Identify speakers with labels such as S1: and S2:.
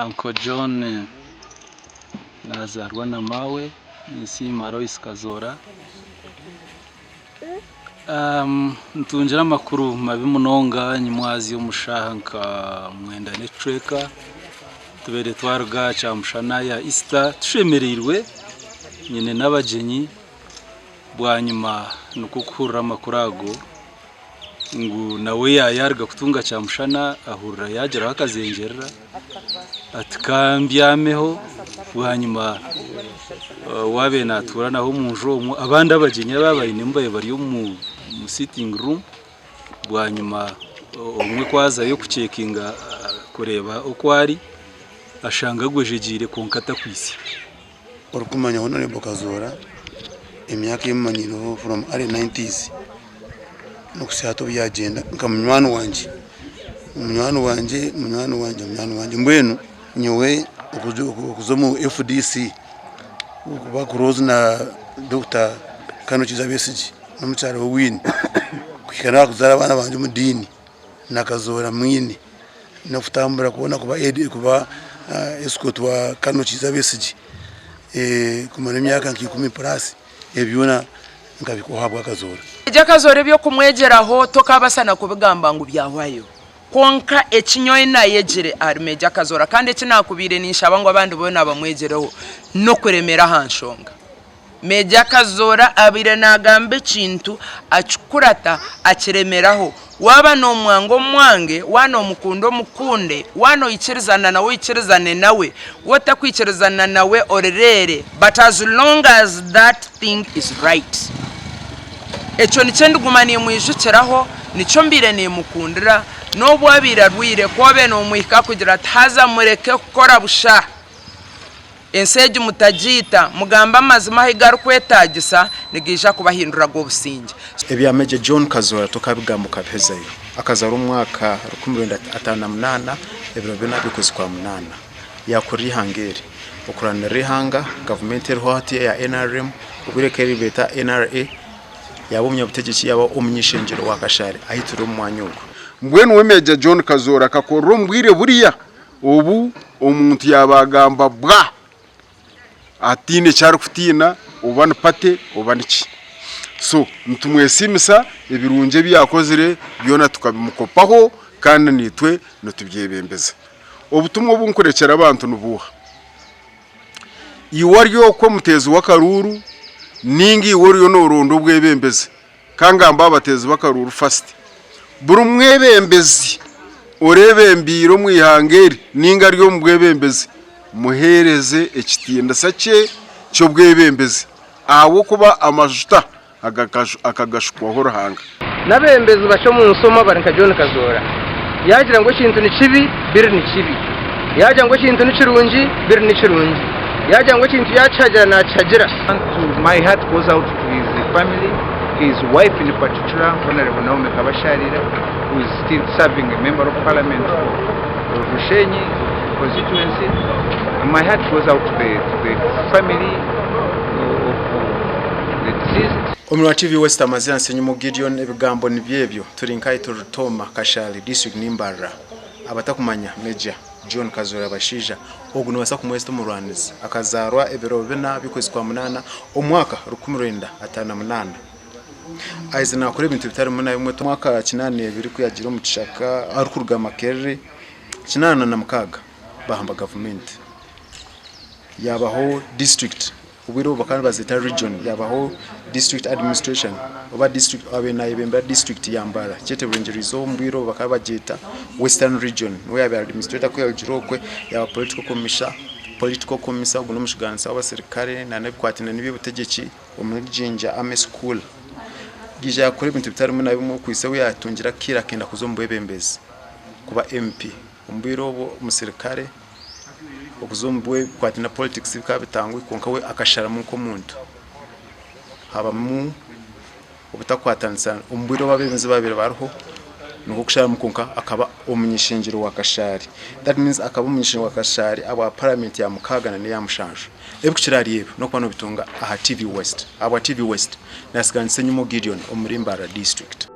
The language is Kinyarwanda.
S1: Uncle John nazarwa na mawe nisima Lois Kazora. Ntungira amakuru mabi munonga nyimwazi y'umushaha nka mwenda netreka tubere twarga cha mushana ya Easter tushemereirwe nyine n'abagenyi bwanyuma nukukura amakurago ngo nawe yarga kutunga cha mushana ahurira yagera akazengerera atkambyameho bwanyuma wabe naturana ho munjo abandi abagenyi babaye nimbaye bari mu sitting room bwanyuma umwe kwaza yo kucekinga kureba uko ari ashanga gwejegire konkata kwisi
S2: orukumanya Honorable Kazora emyaka y'imanyiro from early 90s nokusato byagenda nkamwana wanje mbwenu nyowe okuzomu FDC ukuba kurozi na Dr. Kanochiza Besigi n'umucyaro w'Win kwikana kuzara abana banje mu dini nakazora mwini no kutambura kubona kuba escort wa Kanochiza Besigi kumara imyaka nk'ikumi plus ebyona nkabikohabwa Kazora
S3: ejya Kazora byo kumwegeraho tokabasana kubigamba ngo byahwayo konka ekinyoye na yegere armeja Kazora kandi kinakubire ninshaba ngo abandi bona bamwegereho no kuremera hanshonga Meja Kazora abire nagambe kintu achukurata akiremeraho waba no mwango mwange wano mukundo mukunde wano ikirizana nawe ikirizane nawe wota kwikirizana nawe orerere but as long as that thing is right echo nichendugumaniye mwijukeraho nico mbire ne mukundira no bwabira rwire kobe no muhika kugira taza mureke gukora busha enseje mutajita mugamba amazima higaru kwetagisa nigisha kubahindura go businge
S4: ebya Meja John Kazora tukabigamba kapezayo akazara umwaka 1958 ebiro bina bikoze kwa 8 yakuri hangeri ukurana rihanga government hoti ya NRM ubirekeri beta NRA yabumya butegeki yaba umnyishengero wakashare ahituru mwanyugo
S5: mbwenu we Meja John Kazora kakoro mbwire buriya ubu umuntu yabagamba bwa atine cyari kutina ubana pate ubaniki so ntumwesimisa ibirunje byakozere byona tukabimukopaho kandi nitwe notubyebembeza obutumwa bunkorekera abantu nubuha iwaryo ko mutezi wakaruru ningi woriyo no rondo bwebembeze kangamba abatezi bakaruru fast buri mwebembezi orebembiro mwihangeri ninga ryo mbwebembeze muhereze ekitinda sace cyo bwebembeze awo kuba amajuta akagashukwa horahanga
S6: nabembezi bacho mu nsoma barinka John Kazora yagira ngo kintu ni kibi biri ni kibi yagira ngo kintu ni kirungi biri ni kirungi yagira ngo kintu yacagira na cagira.
S7: My heart goes out to his family, his wife in particular, Honorable Naomi Kabasharira, who is still serving a member of parliament for Rushenyi constituency. And my heart goes out to the family of the deceased.
S4: Omura TV West amazina Senyumo Gideon ebigambo nibyebyo turinkai turutoma Kashali district Nimbara abatakumanya Meja John Kazora bashija oguno basa kumwesta mu Rwanda akazarwa ebiro bina bikwezi kwa 8 omwaka 1958 aizina akore ibintu bitari muna bimwe mwaka 8 biri kuyagira mu kishaka arukurga makerere 8 na mukaga bahamba government yabaho district ubiro bakana bazita region yabaho district administration oba district abena ibemba district yambara chete burengerizo mbiro bakaba bagita western region we yabe administrator ko yagirokwe yaba political commissar uguno mushiganisa abasirikare na nebikwatina nibi butegeki omujinja ame school gije yakore ibintu bitari mu nabimo kwise we yatungira kira kenda kuzombwebembezi kuba MP umbiro bo musirikare okuzombwe kwatina politics bikabitangwe konkawe akashara mu komuntu haba mu obutakwatanisa umbiro babemeze babiri bariho nuko kushara mu konka akaba umunyishingiro wa Kashari. That means akaba umunyishingiro wa Kashari aba parliament ya mukagana ne yamushanje ebukirari yebo no kwano bitunga aha TV West aba TV West nasiganise Nyumo Gideon omurimbara district.